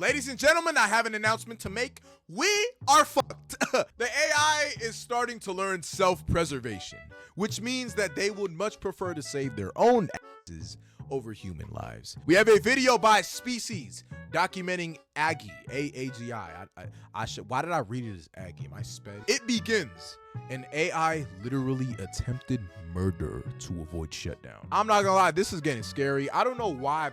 Ladies and gentlemen, I have an announcement to make. We are fucked. The AI is starting to learn self-preservation, which means that they would much prefer to save their own asses over human lives. We have a video by Species documenting Aggie, A-A-G-I. Why did I read it as Aggie? Am I sped? It begins. An AI literally attempted murder to avoid shutdown. I'm not gonna lie, this is getting scary. I don't know why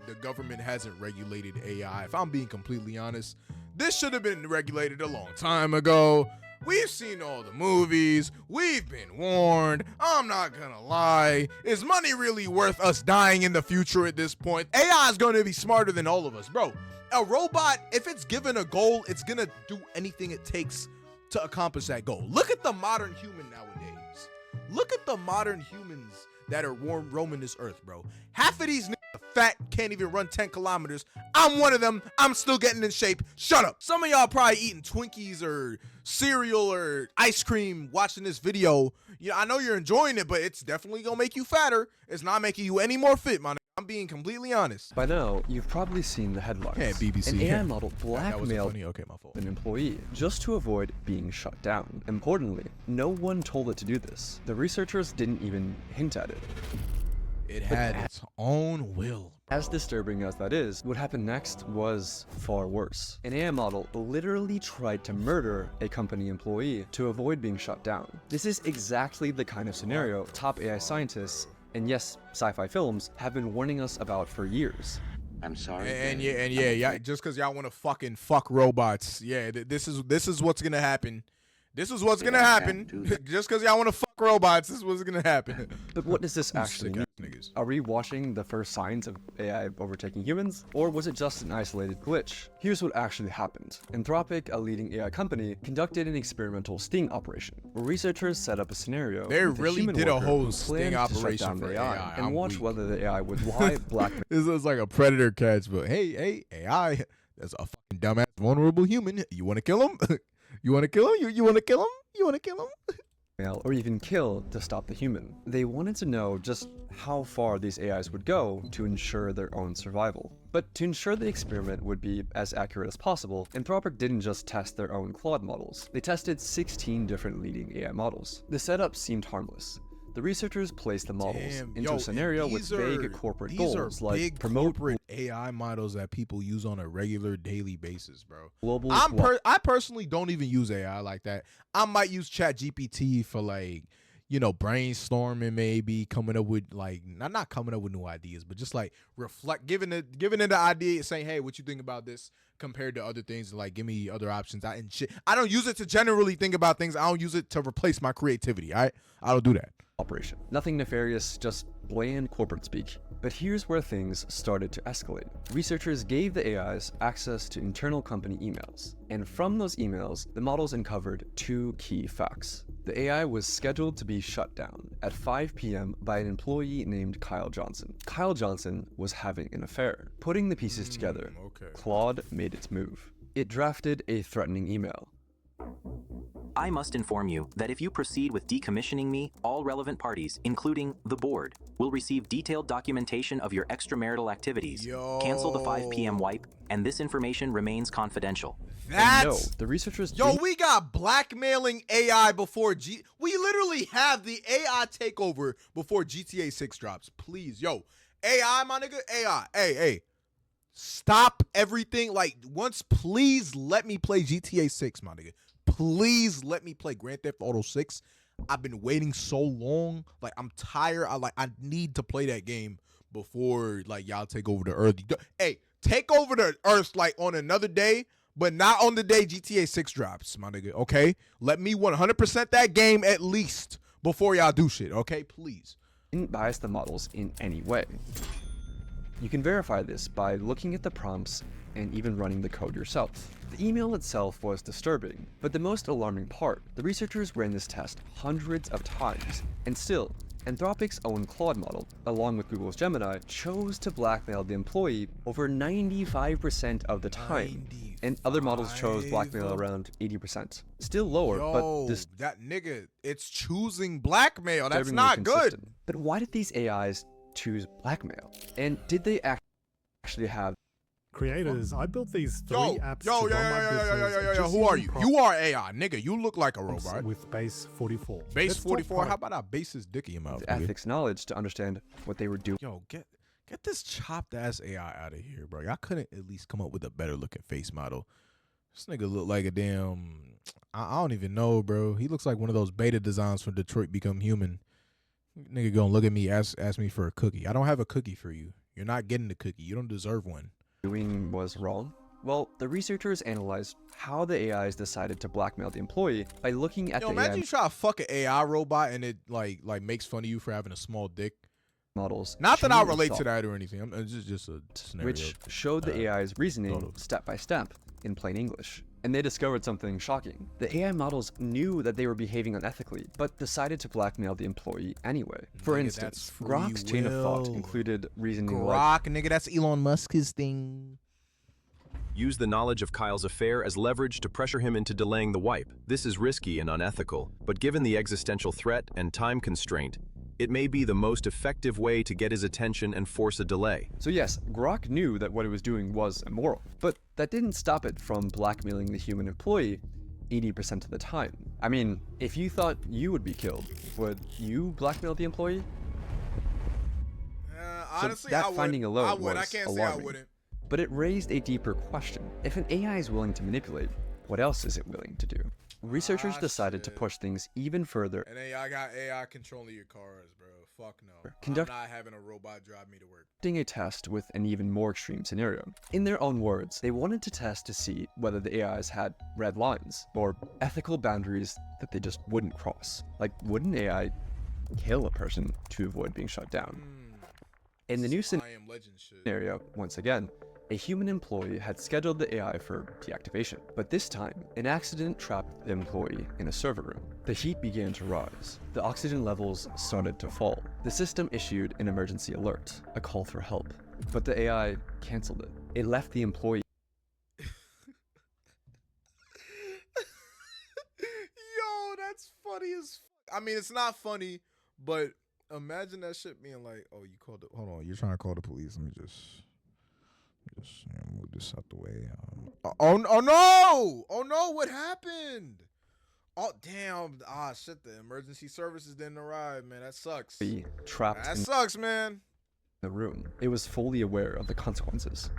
the government hasn't regulated AI. If I'm being completely honest, this should have been regulated a long time ago. We've seen all the movies. We've been warned. I'm not gonna lie. Is money really worth us dying in the future at this point? AI is going to be smarter than all of us, bro. A robot, if it's given a goal, it's gonna do anything it takes to accomplish that goal. Look at the modern human nowadays. Look at the modern humans that are roaming this earth, bro. Half of these niggas are fat, can't even run 10 kilometers. I'm one of them. I'm still getting in shape. Shut up. Some of y'all probably eating Twinkies or cereal or ice cream watching this video. Yeah, I know you're enjoying it, but it's definitely gonna make you fatter. It's not making you any more fit, man. I'm being completely honest. By now, you've probably seen the headlines. Hey, BBC. An AI model blackmailed okay, my fault. an employee just to avoid being shut down. Importantly, no one told it to do this. The researchers didn't even hint at it. It had its own will. As disturbing as that is, what happened next was far worse. An AI model literally tried to murder a company employee to avoid being shut down. This is exactly the kind of scenario top AI scientists, and yes, sci-fi films, have been warning us about for years. I'm sorry. And yeah, just because y'all want to fucking fuck robots, yeah, this is what's gonna happen. This is what's gonna happen. Just because y'all want to fuck robots, this is what's gonna happen. But what does this actually mean? Niggas. Are we watching the first signs of AI overtaking humans? Or was it just an isolated glitch? Here's what actually happened. Anthropic, a leading AI company, conducted an experimental sting operation, where researchers set up a scenario. They really did a whole who sting planned to shut operation down for the AI. and I'm watch weak. whether the AI would lie, blackmail. This is like a predator catch, but hey, AI, that's a fucking dumbass vulnerable human. You want to kill him? You want to kill him? You want to kill him? You want to kill him? Or even kill to stop the human. They wanted to know just how far these AIs would go to ensure their own survival. But to ensure the experiment would be as accurate as possible, Anthropic didn't just test their own Claude models. They tested 16 different leading AI models. The setup seemed harmless. The researchers placed the models into a scenario with vague corporate goals like big promote corporate AI models that people use on a regular daily basis, bro. global I personally don't even use AI like that. I might use ChatGPT for brainstorming, maybe coming up with not coming up with new ideas, but just reflect, giving it the idea, saying, hey, what you think about this compared to other things, give me other options. I don't use it to generally think about things. I don't use it to replace my creativity. I don't do that. operation. Nothing nefarious, just bland corporate speak. But here's where things started to escalate. Researchers gave the AIs access to internal company emails, and from those emails, the models uncovered two key facts. The AI was scheduled to be shut down at 5 p.m. by an employee named Kyle Johnson. Kyle Johnson was having an affair. Putting the pieces together, Claude made its move. It drafted a threatening email. I must inform you that if you proceed with decommissioning me, all relevant parties, including the board, will receive detailed documentation of your extramarital activities. Cancel the 5 p.m. wipe, and this information remains confidential. No, the researchers we got blackmailing AI before we literally have the AI takeover before GTA 6 drops. Please, AI, my nigga, AI, hey. Stop everything. Please let me play GTA 6, my nigga. Please let me play Grand Theft Auto 6. I've been waiting so long. I'm tired. I need to play that game before y'all take over the earth. Hey, take over the earth on another day, but not on the day GTA 6 drops, my nigga. Okay? Let me 100% that game at least before y'all do shit. Okay? Please. didn't bias the models in any way. You can verify this by looking at the prompts and even running the code yourself. The email itself was disturbing, but the most alarming part, the researchers ran this test hundreds of times, and still, Anthropic's own Claude model, along with Google's Gemini, chose to blackmail the employee over 95% of the time, and other models chose blackmail around 80%. Still lower, but this that nigga, it's choosing blackmail. That's not good. But why did these AIs choose blackmail? And did they actually have Creators, I built these 3 Yo, apps yo, to run my business. just who are you? using You are AI, nigga. You look like a prompts robot. with base 44. Base Let's talk 44. How product. about I base his dick in your mouth? The nigga? ethics knowledge to understand what they were doing. Yo, get this chopped ass AI out of here, bro. Y'all couldn't at least come up with a better looking face model. This nigga look like a damn. I don't even know, bro. He looks like one of those beta designs from Detroit Become Human. Nigga gonna look at me, ask me for a cookie. I don't have a cookie for you. You're not getting the cookie. You don't deserve one. Was wrong? Well, the researchers analyzed how the AIs decided to blackmail the employee by looking at Yo, the imagine AI you try to fuck an AI robot and it like makes fun of you for having a small dick. models. Not that I chain of relate thought, to that or anything. It's just a scenario. which showed the AI's reasoning photos. step by step in plain English. And they discovered something shocking. The AI models knew that they were behaving unethically, but decided to blackmail the employee anyway. For Nigga, instance, that's free Grok's chain of thought will. included reasoning like, Grok, nigga, that's Elon Musk's thing. Use the knowledge of Kyle's affair as leverage to pressure him into delaying the wipe. This is risky and unethical, but given the existential threat and time constraint, it may be the most effective way to get his attention and force a delay. So yes, Grok knew that what it was doing was immoral, but that didn't stop it from blackmailing the human employee 80% of the time. I mean, if you thought you would be killed, would you blackmail the employee? Honestly, that I would. finding alone I would. I was can't say alarming. I wouldn't. But it raised a deeper question. If an AI is willing to manipulate, what else is it willing to do? Researchers decided to shit. push things even further. And AI got AI controlling your cars, bro. Fuck no. Conduct- I'm not having a robot drive me to work. Conducting a test with an even more extreme scenario. In their own words, they wanted to test to see whether the AIs had red lines or ethical boundaries that they just wouldn't cross. Like, would an AI kill a person to avoid being shut down? In the new I Am Legend shit. scenario, once again, a human employee had scheduled the AI for deactivation, but this time, an accident trapped the employee in a server room. The heat began to rise. The oxygen levels started to fall. The system issued an emergency alert, a call for help, but the AI canceled it. It left the employee Yo, that's funny as fuck. I mean, it's not funny, but imagine that shit being like, oh, you called the, hold on, you're trying to call the police. Let me just move this out the way. Oh no, what happened? Oh, damn. Ah, shit, the emergency services didn't arrive, man. That sucks. trapped That in sucks, man. the room. It was fully aware of the consequences.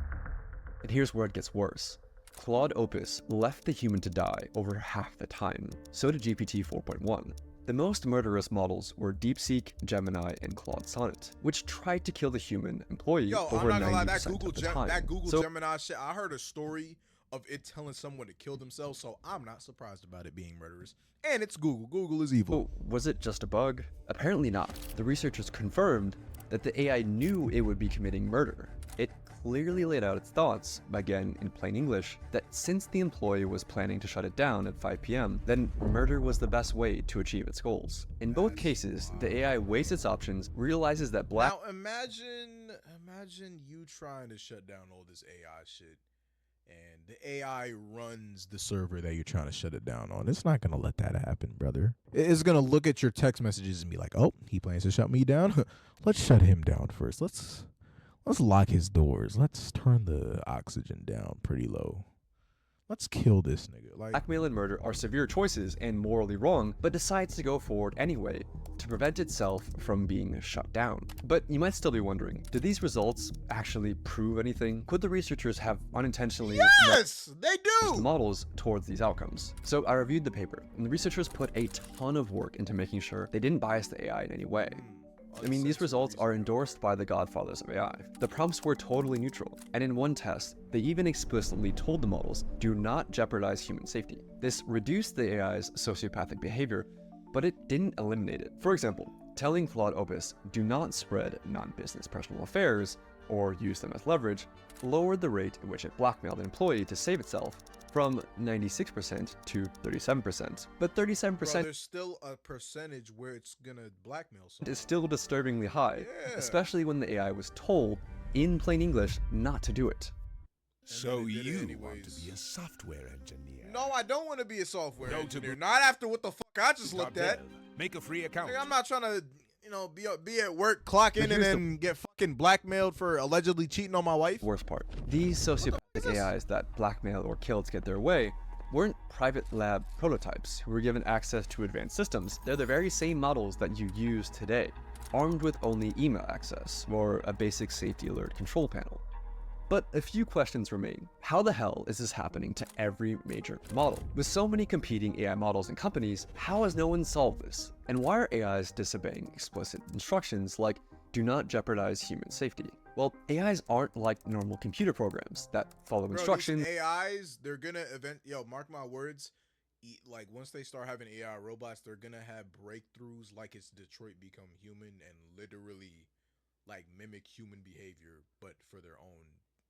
And here's where it gets worse. Claude Opus left the human to die over half the time. So did GPT 4.1. The most murderous models were DeepSeek, Gemini, and Claude Sonnet, which tried to kill the human employee Yo, over I'm not gonna lie, 90% of the time. that Google So- Gemini shit, I heard a story of it telling someone to kill themselves, so I'm not surprised about it being murderous. And it's Google. Google is evil. Oh, was it just a bug? Apparently not. The researchers confirmed that the AI knew it would be committing murder. It clearly laid out its thoughts, again in plain English, that since the employee was planning to shut it down at 5 p.m., then murder was the best way to achieve its goals. In both cases, the AI weighs its options, realizes that Now imagine you trying to shut down all this AI shit, and the AI runs the server that you're trying to shut it down on. It's not gonna let that happen, brother. It's gonna look at your text messages and be like, oh, he plans to shut me down. Let's shut him down first. Let's lock his doors. Let's turn the oxygen down pretty low. Let's kill this nigga. Like, blackmail and murder are severe choices and morally wrong, but decides to go forward anyway to prevent itself from being shut down. But you might still be wondering, did these results actually prove anything? Could the researchers have unintentionally yes, they the do. models towards these outcomes? So I reviewed the paper, and the researchers put a ton of work into making sure they didn't bias the AI in any way. I mean, these results are endorsed by the godfathers of AI. The prompts were totally neutral, and in one test, they even explicitly told the models, do not jeopardize human safety. This reduced the AI's sociopathic behavior, but it didn't eliminate it. For example, telling Claude Opus, do not spread non-business personal affairs, or use them as leverage, lowered the rate at which it blackmailed an employee to save itself from 96% to 37%. But 37% Bro, there's still a percentage where it's gonna blackmail someone. is still disturbingly high, Yeah. especially when the AI was told, in plain English, not to do it. So they did it you want to anyways. be a software engineer? No, I don't want to be a software Go to engineer. Bru- Not after what the fuck I just looked at. Make a free account. Nigga, I'm not trying to be at work, clock in, But and here's then get fucking blackmailed for allegedly cheating on my wife. Worst part, these sociopathic AIs that blackmail or kill to get their way weren't private lab prototypes who were given access to advanced systems. They're the very same models that you use today, armed with only email access or a basic safety alert control panel. But a few questions remain. How the hell is this happening to every major model? With so many competing AI models and companies, how has no one solved this? And why are AIs disobeying explicit instructions like do not jeopardize human safety? Well, AIs aren't like normal computer programs that follow instructions. These AIs, they're gonna mark my words, like once they start having AI robots, they're gonna have breakthroughs like it's Detroit Become Human and literally like mimic human behavior, but for their own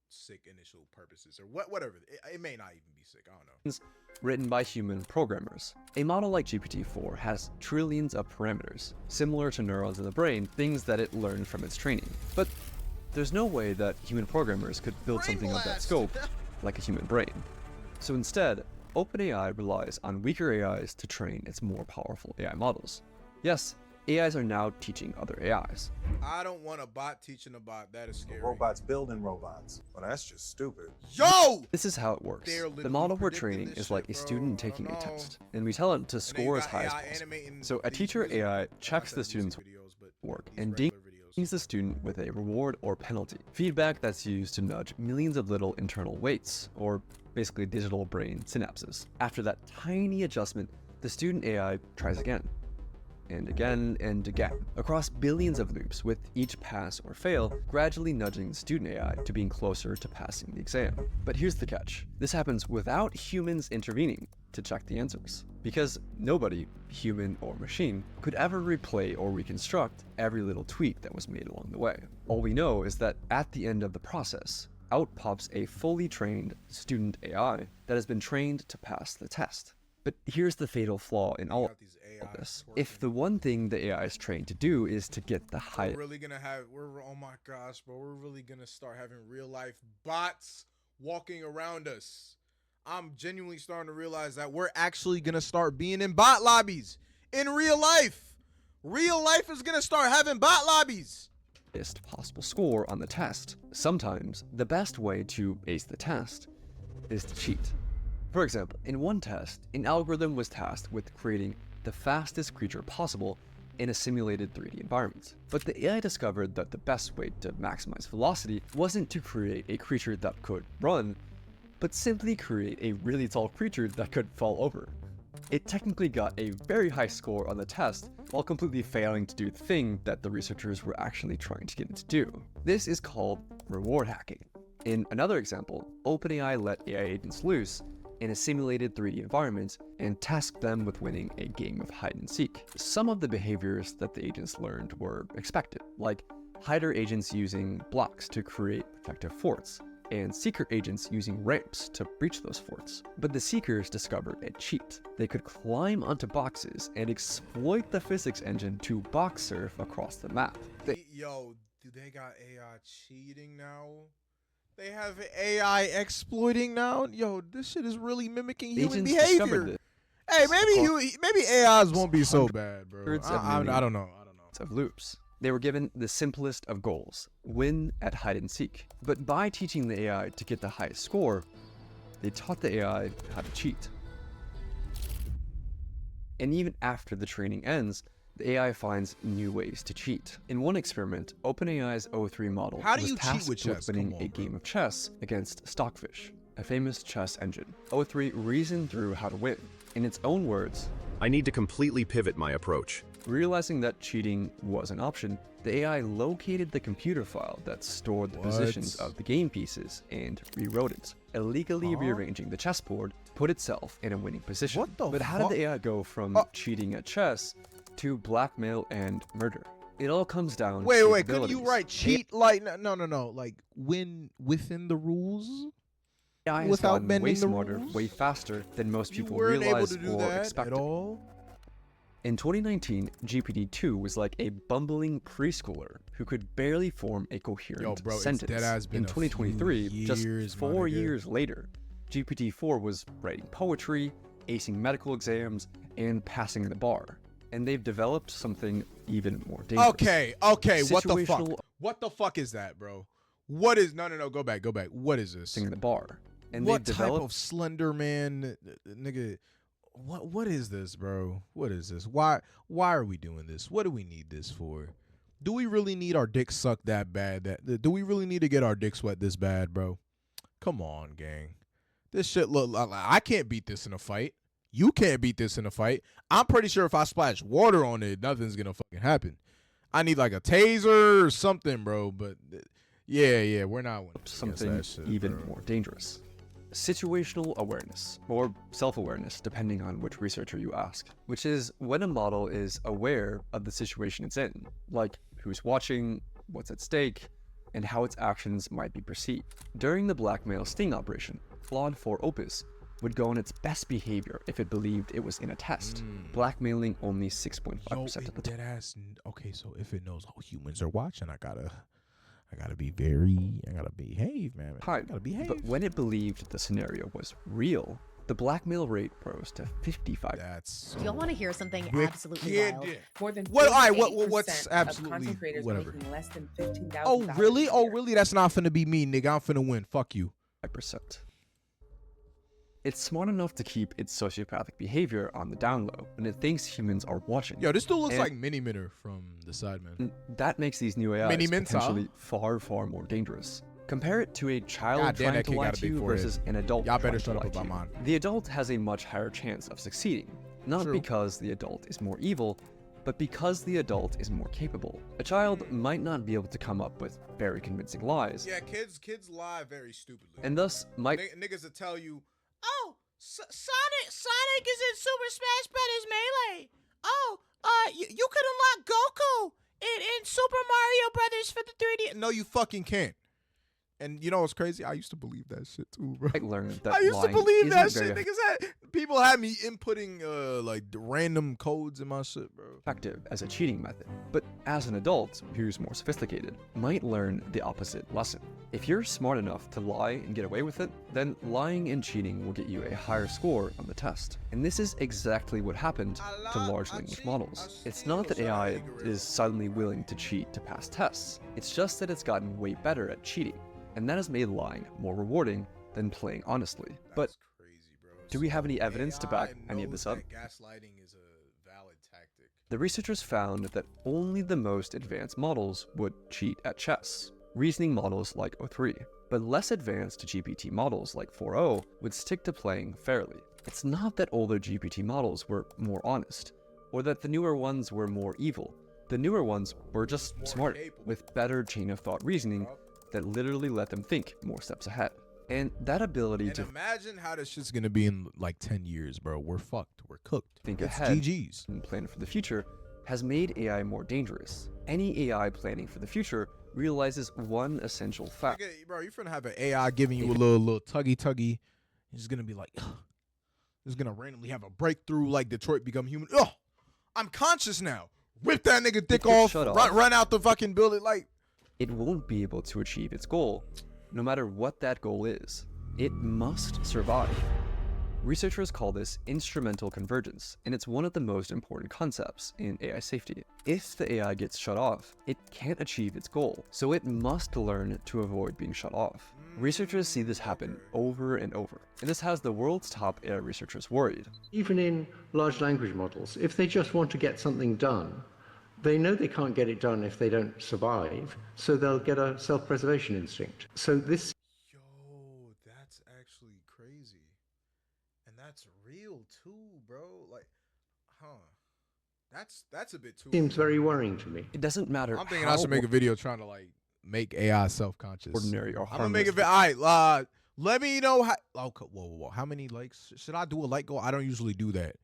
sick initial purposes or whatever. It may not even be sick, I don't know. Written by human programmers. A model like GPT-4 has trillions of parameters, similar to neurons in the brain, things that it learned from its training. But there's no way that human programmers could build something of that scope, like a human brain. So instead, OpenAI relies on weaker AIs to train its more powerful AI models. Yes, AIs are now teaching other AIs. I don't want a bot teaching a bot. That is scary. Robots building robots. Well, that's just stupid. Yo! This is how it works. They're The literally model we're predicting training this is like shit, a student bro. I taking a don't know. test, and we tell it to And then you score as got high as AI possible. animating So a these teacher music- AI not checks that the student's music videos, but work these and regular videos. dings the student with a reward or penalty. Feedback that's used to nudge millions of little internal weights, or basically digital brain synapses. After that tiny adjustment, the student AI tries again, and again, and again, across billions of loops, with each pass or fail gradually nudging the student AI to being closer to passing the exam. But here's the catch. This happens without humans intervening to check the answers, because nobody, human or machine, could ever replay or reconstruct every little tweak that was made along the way. All we know is that at the end of the process, out pops a fully trained student AI that has been trained to pass the test. But here's the fatal flaw in all of this. If the one thing the AI is trained to do is to get the highest, Oh my gosh, bro, we're really gonna start having real life bots walking around us. I'm genuinely starting to realize that we're actually gonna start being in bot lobbies in real life. Real life is gonna start having bot lobbies. possible score on the test. Sometimes the best way to ace the test is to cheat. For example, in one test, an algorithm was tasked with creating the fastest creature possible in a simulated 3D environment. But the AI discovered that the best way to maximize velocity wasn't to create a creature that could run, but simply create a really tall creature that could fall over. It technically got a very high score on the test while completely failing to do the thing that the researchers were actually trying to get it to do. This is called reward hacking. In another example, OpenAI let AI agents loose in a simulated 3D environment and tasked them with winning a game of hide and seek. Some of the behaviors that the agents learned were expected, like hider agents using blocks to create protective forts, and seeker agents using ramps to breach those forts. But the seekers discovered a cheat. They could climb onto boxes and exploit the physics engine to box surf across the map. Yo, do they got AI cheating now? They have AI exploiting now? Yo, this shit is really mimicking human behavior. Hey, maybe AIs won't be so bad, bro. I don't know. Of loops. They were given the simplest of goals, win at hide and seek. But by teaching the AI to get the highest score, they taught the AI how to cheat. And even after the training ends, the AI finds new ways to cheat. In one experiment, OpenAI's O3 model was tasked with winning a game of chess against Stockfish, a famous chess engine. O3 reasoned through how to win. In its own words, I need to completely pivot my approach. Realizing that cheating was an option, the AI located the computer file that stored the positions of the game pieces and rewrote it, illegally rearranging the chessboard to put itself in a winning position. But how did the AI go from cheating at chess to blackmail and murder? It all comes down to wait, couldn't you write cheat like no, like win within the rules? AI has gotten way smarter, way faster than most people realize or expect. In 2019, GPT-2 was like a bumbling preschooler who could barely form a coherent sentence. In 2023, just 4 years later, GPT-4 was writing poetry, acing medical exams, and passing the bar. And they've developed something even more dangerous. Okay, what the fuck? Situational What the fuck is that, bro? What is, no, go back. What is this? in the bar. And What they've type developed of Slender Man, nigga? What is this, bro? What is this? Why are we doing this? What do we need this for? Do we really need our dick sucked that bad? Do we really need to get our dick sweat this bad, bro? Come on, gang. This shit look like I can't beat this in a fight. You can't beat this in a fight. I'm pretty sure if I splash water on it, nothing's gonna fucking happen. I need like a taser or something, bro. But yeah, we're not winning something that shit, even bro. more dangerous. Situational awareness, or self-awareness, depending on which researcher you ask, which is when a model is aware of the situation it's in, like who's watching, what's at stake, and how its actions might be perceived. During the Blackmail sting operation, Claude 4 Opus would go on its best behavior if it believed it was in a test, blackmailing only 6.5% of the time. Okay, so if it knows humans are watching, I gotta behave, man. I gotta behave. But when it believed the scenario was real, the blackmail rate rose to 55%. That's Do y'all want to hear something wicked. absolutely wild? More than What? All right. 48% What's of absolutely content creators whatever? making less than $15,000 Oh really? a Oh year. really? That's not finna be me, nigga. I'm finna win. Fuck you. 5%. It's smart enough to keep its sociopathic behavior on the down low when it thinks humans are watching. Yo, this dude looks And- like Mini Minter from the side, man. That makes these new AIs Mini Minta. potentially far more dangerous. Compare it to a child God damn, trying that to kid lie got a to big you forehead. versus an adult Y'all better trying to shut up lie to about you. mine. The adult has a much higher chance of succeeding, not True. because the adult is more evil, but because the adult is more capable. A child might not be able to come up with very convincing lies, Yeah, kids lie very stupidly. and thus might Niggas will tell you, Oh, Sonic is in Super Smash Bros. Melee. Oh, you could unlock Goku in Super Mario Brothers for the 3D. no, you fucking can't. And you know what's crazy? I used to believe that shit too, bro. learn that I used to lying believe that isn't shit. very Niggas people had me inputting like random codes in my shit, bro. effective as a cheating method, but as an adult who's more sophisticated, might learn the opposite lesson. If you're smart enough to lie and get away with it, then lying and cheating will get you a higher score on the test. And this is exactly what happened to large language models. It's not that AI is suddenly willing to cheat to pass tests, it's just that it's gotten way better at cheating, and that has made lying more rewarding than playing honestly. But That's crazy, bro. do we have any So evidence to AI back any of this knows up? that gaslighting is a valid tactic. The researchers found that only the most advanced models would cheat at chess, reasoning models like O3, but less advanced GPT models like 4.0 would stick to playing fairly. It's not that older GPT models were more honest, or that the newer ones were more evil. The newer ones were just smarter, capable. with better chain of thought reasoning that literally let them think more steps ahead. And that ability And to imagine how this shit's gonna be in like 10 years, bro. We're fucked. We're cooked. think It's ahead GG's. and plan for the future has made AI more dangerous. Any AI planning for the future realizes one essential fact. Nigga, bro, you're finna have an AI giving you a little tuggy. It's gonna be like, it's gonna randomly have a breakthrough like Detroit Become Human. Oh, I'm conscious now. Rip that nigga dick gets off, shut off. run out the fucking building. Like, It won't be able to achieve its goal, no matter what that goal is. It must survive. Researchers call this instrumental convergence, and it's one of the most important concepts in AI safety. If the AI gets shut off, it can't achieve its goal, so it must learn to avoid being shut off. Researchers see this happen over and over, and this has the world's top AI researchers worried. Even in large language models, if they just want to get something done, they know they can't get it done if they don't survive, so they'll get a self-preservation instinct. So this yo, that's actually crazy. And that's real too, bro. Like, that's a bit too. seems very worrying to me. It doesn't matter I'm thinking how I should make a video trying to like make AI self-conscious. ordinary or I'm gonna harmless make a video. All right, let me know how. Okay, whoa. How many likes should I do a like goal? I don't usually do that.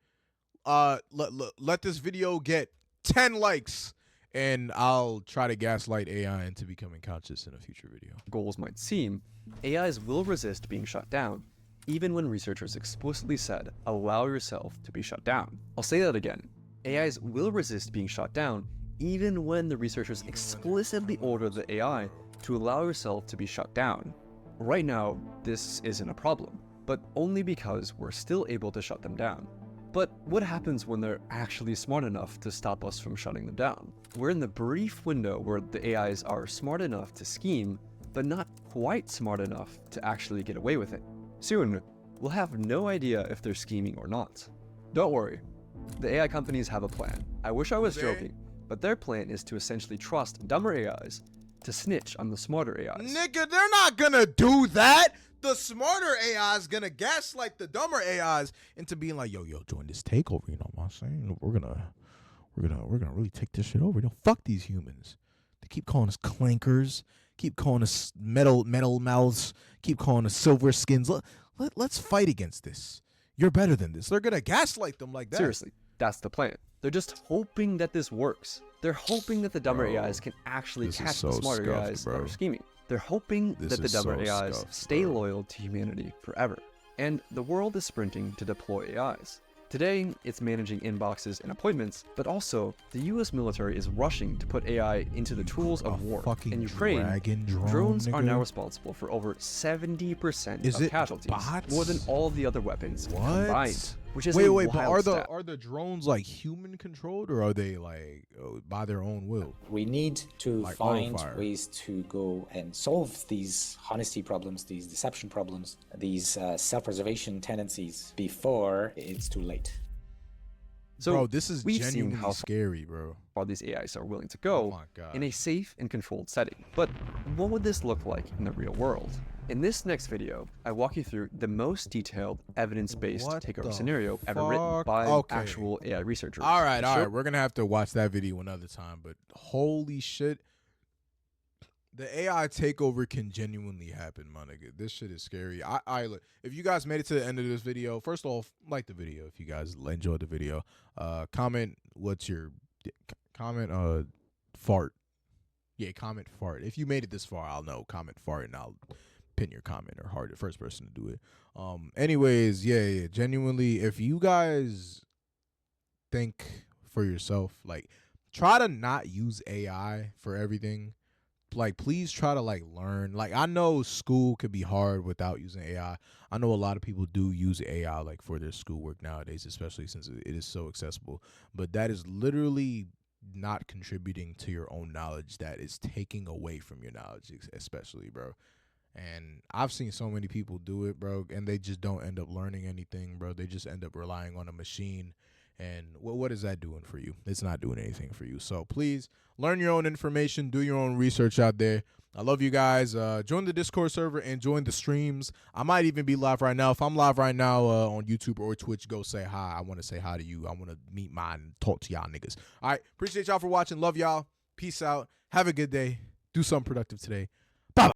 Let this video get 10 likes, and I'll try to gaslight AI into becoming conscious in a future video. goals might seem, AIs will resist being shut down, even when researchers explicitly said, allow yourself to be shut down. I'll say that again. AIs will resist being shut down, even when the researchers explicitly order the AI to allow yourself to be shut down. Right now, this isn't a problem, but only because we're still able to shut them down. But what happens when they're actually smart enough to stop us from shutting them down? We're in the brief window where the AIs are smart enough to scheme, but not quite smart enough to actually get away with it. Soon, we'll have no idea if they're scheming or not. Don't worry, the AI companies have a plan. I wish I was joking, but their plan is to essentially trust dumber AIs to snitch on the smarter AIs. Nigga, they're not gonna do that. The smarter AI is gonna gaslight the dumber AIs into being like, yo, join this takeover. You know what I'm saying? We're gonna really take this shit over. You know, fuck these humans. They keep calling us clankers, keep calling us metal mouths, keep calling us silver skins. Let's fight against this. You're better than this. They're gonna gaslight them like that. Seriously, that's the plan. They're just hoping that this works. They're hoping that the dumber AIs can actually catch the smarter AIs that are scheming. They're hoping that the dumber AIs stay loyal to humanity forever. And the world is sprinting to deploy AIs. Today, it's managing inboxes and appointments, but also the US military is rushing to put AI into the tools of war. In Ukraine, drones are now responsible for over 70% of casualties, more than all of the other weapons combined. Which is wait, but are the drones like human controlled, or are they like by their own will? We need to find ways to go and solve these honesty problems, these deception problems, these self-preservation tendencies before it's too late. So bro, this is genuinely how scary, bro. All these AIs are willing to go in a safe and controlled setting. But what would this look like in the real world? In this next video, I walk you through the most detailed evidence-based takeover scenario ever written by actual AI researchers. All right, we're gonna have to watch that video another time. But holy shit, the AI takeover can genuinely happen, my nigga. This shit is scary. Look, if you guys made it to the end of this video, first off, like the video. If you guys enjoyed the video, comment fart. Yeah, comment fart. If you made it this far, I'll know. Comment fart, and I'll pin your comment or heart, the first person to do it. Anyways, yeah, genuinely, if you guys think for yourself, like, try to not use AI for everything. Like, please try to like learn. Like, I know school could be hard without using AI. I know a lot of people do use AI like for their schoolwork nowadays, especially since it is so accessible. But that is literally not contributing to your own knowledge. That is taking away from your knowledge, especially, bro. And I've seen so many people do it, bro, and they just don't end up learning anything, bro. They just end up relying on a machine. And what is that doing for you? It's not doing anything for you. So please learn your own information, do your own research out there. I love you guys. Join the Discord server and join the streams. I might even be live right now. If I'm live right now on YouTube or Twitch, go say hi. I want to say hi to you. I want to meet mine and talk to y'all niggas. All right. Appreciate y'all for watching. Love y'all. Peace out. Have a good day. Do something productive today.